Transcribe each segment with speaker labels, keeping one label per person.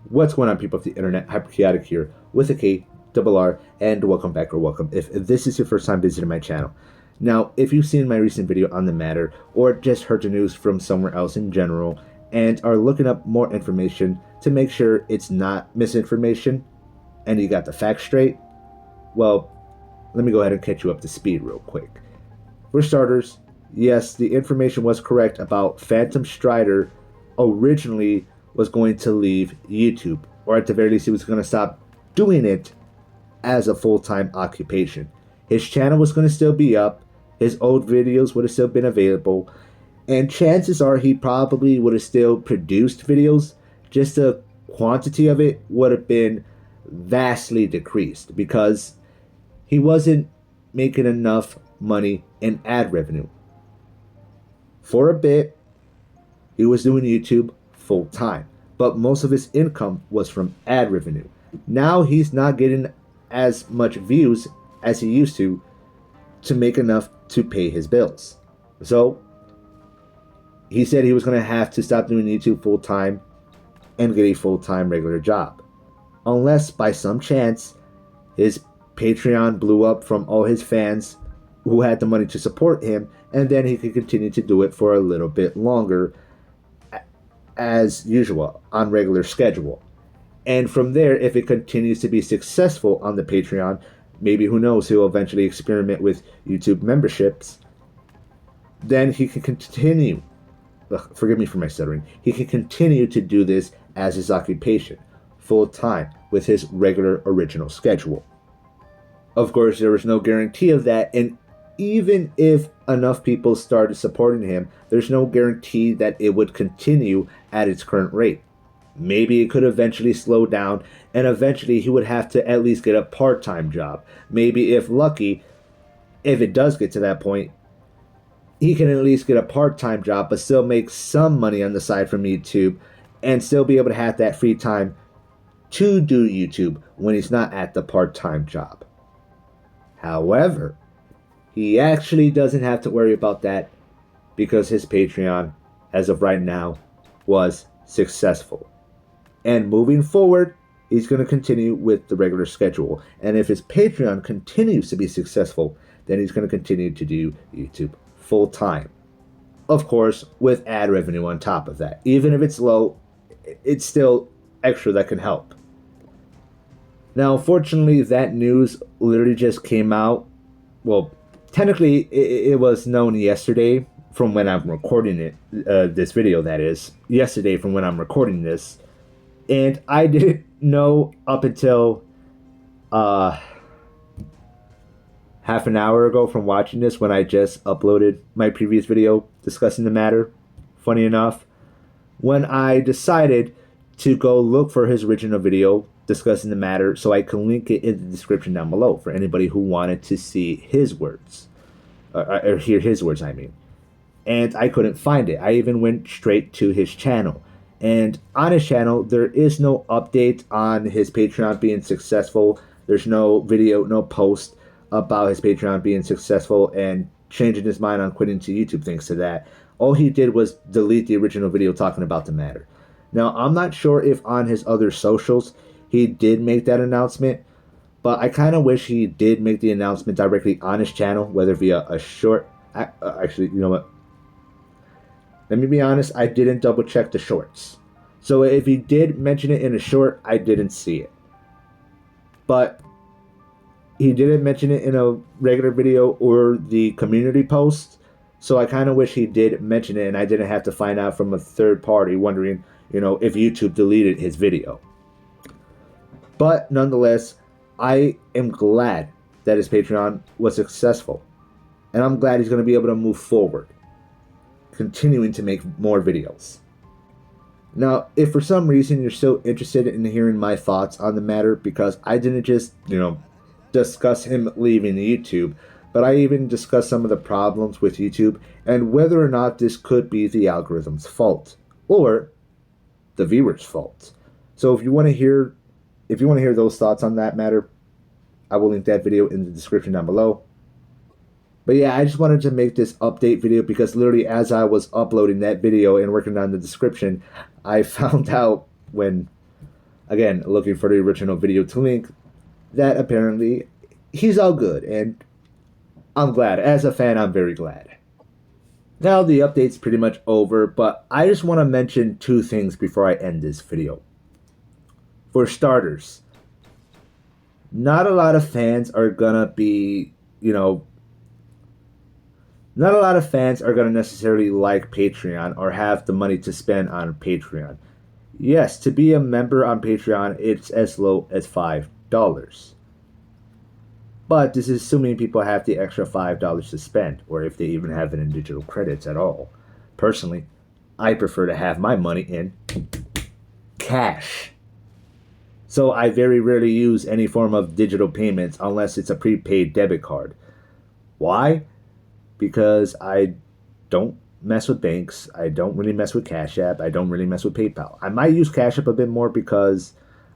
Speaker 1: What's going on, people of the internet? Hyperchaotic here with a K, double R, and welcome back, or welcome if this is your first time visiting my channel. Now, if you've seen my recent video on the matter, or just heard the news from somewhere else in general, and are looking up more information to make sure it's not misinformation, and you got the facts straight, well, let me go ahead and catch you up to speed real quick. For starters, yes, the information was correct about PhantomStrider originally was going to leave YouTube, or at the very least, he was going to stop doing it as a full-time occupation. His channel was going to still be up, his old videos would have still been available, and chances are he probably would have still produced videos, just the quantity of it would have been vastly decreased because he wasn't making enough money in ad revenue. For a bit, he was doing YouTube full time, but most of his income was from ad revenue. Now he's not getting as much views as he used to make enough to pay his bills. So he said he was going to have to stop doing YouTube full time and get a full time regular job. Unless by some chance his Patreon blew up from all his fans who had the money to support him, and then he could continue to do it for a little bit longer as usual on regular schedule. And from there, if it continues to be successful on the Patreon, maybe, who knows, he'll eventually experiment with YouTube memberships, then he can continue, forgive me for my stuttering, he can continue to do this as his occupation, full time, with his regular original schedule. Of course, there was no guarantee of that, and even if enough people started supporting him, there's no guarantee that it would continue at its current rate. Maybe it could eventually slow down, and eventually he would have to at least get a part-time job. Maybe, if lucky, if it does get to that point, he can at least get a part-time job, but still make some money on the side from YouTube, and still be able to have that free time to do YouTube when he's not at the part-time job. However, he actually doesn't have to worry about that because his Patreon, as of right now, was successful. And moving forward, he's going to continue with the regular schedule. And if his Patreon continues to be successful, then he's going to continue to do YouTube full time. Of course, with ad revenue on top of that. Even if it's low, it's still extra that can help. Now, fortunately, that news literally just came out. Well, technically, it was known yesterday from when I'm recording it, this video, that is. Yesterday from when I'm recording this. And I didn't know up until half an hour ago from watching this, when I just uploaded my previous video discussing the matter. Funny enough, when I decided to go look for his original video discussing the matter, so I can link it in the description down below for anybody who wanted to see his words, or hear his words, I mean. And I couldn't find it. I even went straight to his channel. And on his channel, there is no update on his Patreon being successful. There's no video, no post about his Patreon being successful and changing his mind on quitting to YouTube thanks to that. All he did was delete the original video talking about the matter. Now, I'm not sure if on his other socials he did make that announcement, but I kind of wish he did make the announcement directly on his channel, whether via a short... Actually, you know what? Let me be honest, I didn't double check the shorts. So if he did mention it in a short, I didn't see it. But he didn't mention it in a regular video or the community post. So I kind of wish he did mention it and I didn't have to find out from a third party wondering, if YouTube deleted his video. But nonetheless, I am glad that his Patreon was successful. And I'm glad he's going to be able to move forward, continuing to make more videos. Now, if for some reason you're still interested in hearing my thoughts on the matter, because I didn't just, discuss him leaving YouTube, but I even discussed some of the problems with YouTube and whether or not this could be the algorithm's fault or the viewer's fault. So if you want to hear those thoughts on that matter, I will link that video in the description down below. But yeah, I just wanted to make this update video because literally as I was uploading that video and working on the description, I found out when Again, looking for the original video to link, that apparently he's all good, and I'm glad. As a fan, I'm very glad. Now the update's pretty much over, but I just want to mention two things before I end this video. For starters, not a lot of fans are gonna be, not a lot of fans are gonna necessarily like Patreon or have the money to spend on Patreon. Yes, to be a member on Patreon, it's as low as $5. But this is assuming people have the extra $5 to spend, or if they even have it in digital credits at all. Personally, I prefer to have my money in cash. So I very rarely use any form of digital payments unless it's a prepaid debit card. Why? Because I don't mess with banks. I don't really mess with Cash App. I don't really mess with PayPal. I might use Cash App a bit more because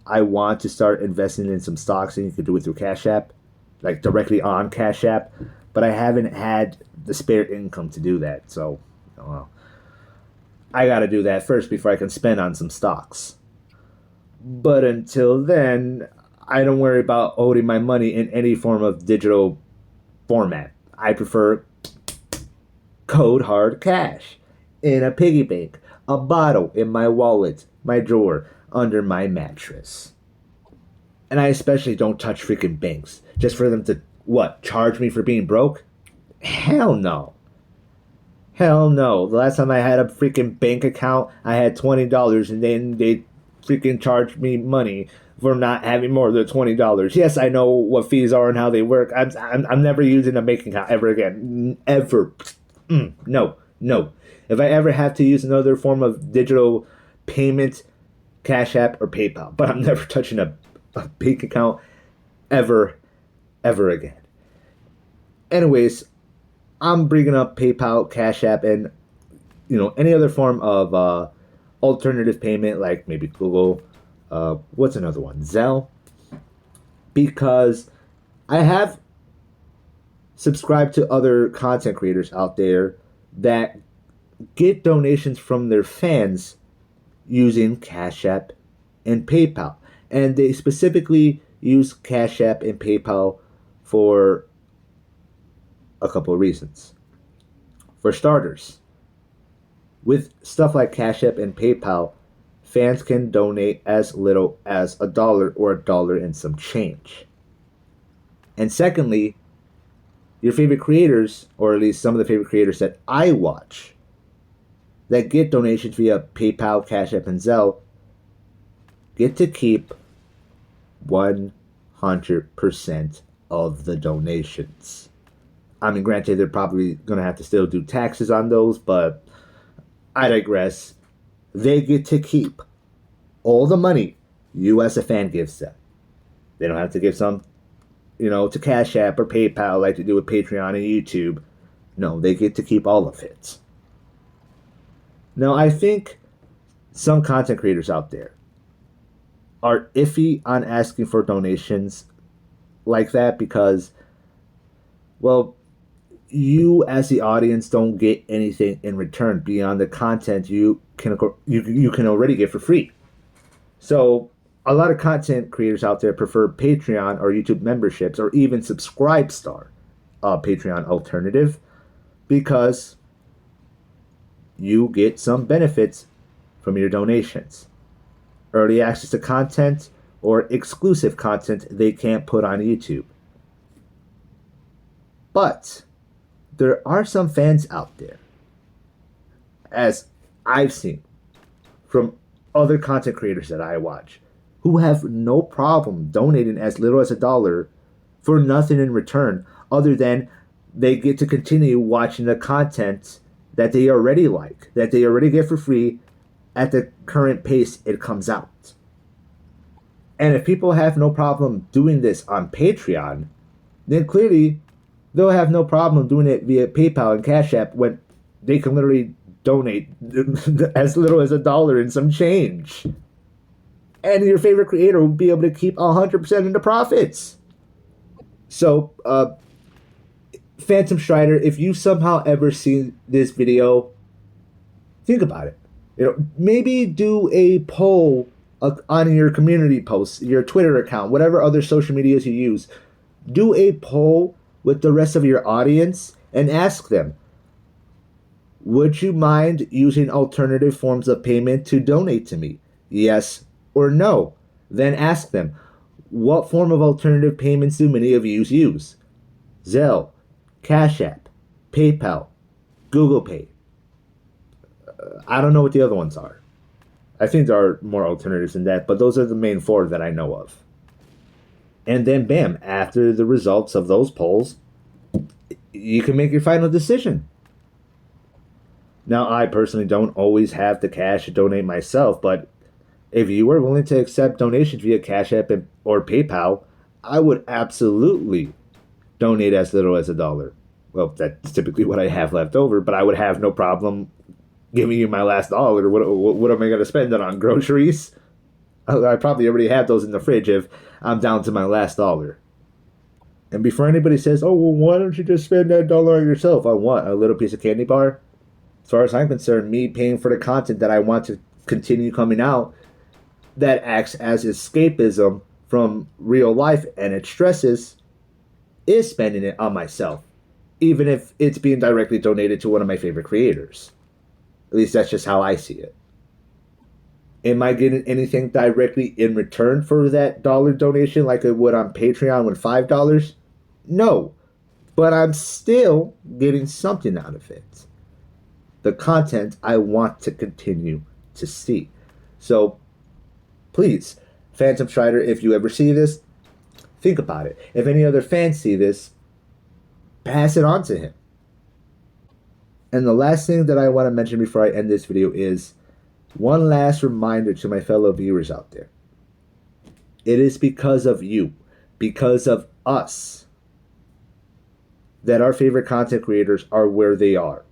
Speaker 1: I want to start investing in some stocks, and you can do it through Cash App, like directly on Cash App. But I haven't had the spare income to do that. So, I got to do that first before I can spend on some stocks. But until then, I don't worry about holding my money in any form of digital format. I prefer cold hard cash in a piggy bank, a bottle in my wallet, my drawer, under my mattress. And I especially don't touch freaking banks just for them to, charge me for being broke? Hell no. Hell no. The last time I had a freaking bank account, I had $20, and then they freaking charged me money for not having more than $20. Yes, I know what fees are and how they work. I'm never using a bank account ever again. Ever. No. If I ever have to use another form of digital payment, Cash App or PayPal, but I'm never touching a bank account ever again. Anyways, I'm bringing up PayPal, Cash App, and any other form of alternative payment, like maybe Google. What's another one? Zelle. Because I have subscribed to other content creators out there that get donations from their fans using Cash App and PayPal. And they specifically use Cash App and PayPal for a couple of reasons. For starters, with stuff like Cash App and PayPal, fans can donate as little as $1 or $1 and some change. And secondly, your favorite creators, or at least some of the favorite creators that I watch, that get donations via PayPal, Cash App, and Zelle, get to keep 100% of the donations. I mean, granted, they're probably going to have to still do taxes on those, but I digress. They get to keep all the money you as a fan gives them. They don't have to give some, to Cash App or PayPal like they do with Patreon and YouTube. No, they get to keep all of it. Now, I think some content creators out there are iffy on asking for donations like that because, you as the audience don't get anything in return beyond the content you can already get for free. So a lot of content creators out there prefer Patreon or YouTube memberships or even Subscribestar, Patreon alternative, because you get some benefits from your donations. Early access to content or exclusive content they can't put on YouTube. But there are some fans out there, as I've seen from other content creators that I watch, who have no problem donating as little as $1 for nothing in return, other than they get to continue watching the content that they already like, that they already get for free at the current pace it comes out. And if people have no problem doing this on Patreon, then clearly they'll have no problem doing it via PayPal and Cash App when they can literally donate as little as $1 and some change. And your favorite creator will be able to keep 100% of the profits. So, PhantomStrider, if you somehow ever seen this video, think about it. Maybe do a poll on your community posts, your Twitter account, whatever other social medias you use, do a poll with the rest of your audience and ask them, would you mind using alternative forms of payment to donate to me? Yes or no? Then ask them, what form of alternative payments do many of you use? Zelle, Cash App, PayPal, Google Pay. I don't know what the other ones are. I think there are more alternatives than that, but those are the main four that I know of. And then, bam, after the results of those polls, you can make your final decision. Now, I personally don't always have the cash to donate myself, but if you were willing to accept donations via Cash App or PayPal, I would absolutely donate as little as $1. Well, that's typically what I have left over, but I would have no problem giving you my last dollar. What am I going to spend it on? Groceries? I probably already have those in the fridge if I'm down to my last dollar. And before anybody says, oh, well, why don't you just spend that dollar on yourself? On what? A little piece of candy bar? As far as I'm concerned, me paying for the content that I want to continue coming out that acts as escapism from real life and its stresses is spending it on myself, even if it's being directly donated to one of my favorite creators. At least that's just how I see it. Am I getting anything directly in return for that dollar donation like I would on Patreon with $5? No. But I'm still getting something out of it. The content I want to continue to see. So, please, PhantomStrider, if you ever see this, think about it. If any other fans see this, pass it on to him. And the last thing that I want to mention before I end this video is one last reminder to my fellow viewers out there. It is because of you, because of us, that our favorite content creators are where they are.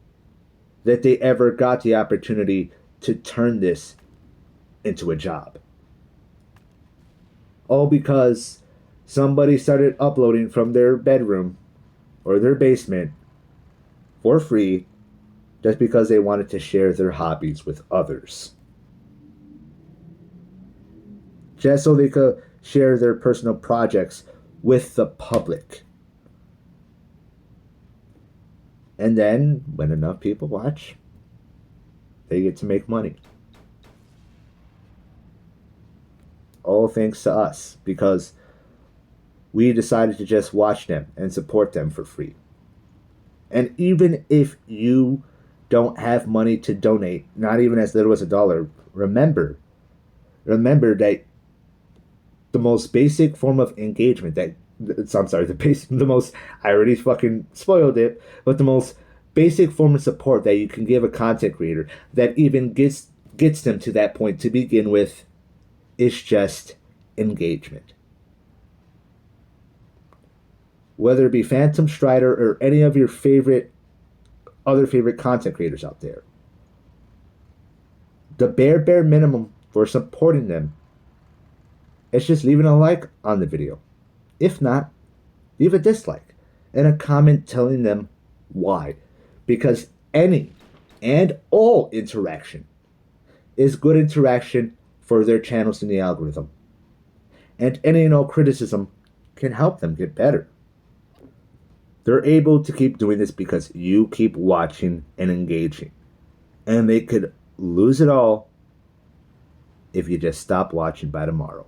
Speaker 1: That they ever got the opportunity to turn this into a job. All because somebody started uploading from their bedroom or their basement for free just because they wanted to share their hobbies with others. Just so they could share their personal projects with the public. And then, when enough people watch, they get to make money. All thanks to us, because we decided to just watch them and support them for free. And even if you don't have money to donate, not even as little as $1, remember that the most basic form of engagement the most, I already fucking spoiled it, but the most basic form of support that you can give a content creator that even gets them to that point to begin with is just engagement. Whether it be PhantomStrider or any of your other favorite content creators out there. The bare minimum for supporting them is just leaving a like on the video. If not, leave a dislike and a comment telling them why. Because any and all interaction is good interaction for their channels in the algorithm. And any and all criticism can help them get better. They're able to keep doing this because you keep watching and engaging. And they could lose it all if you just stop watching by tomorrow.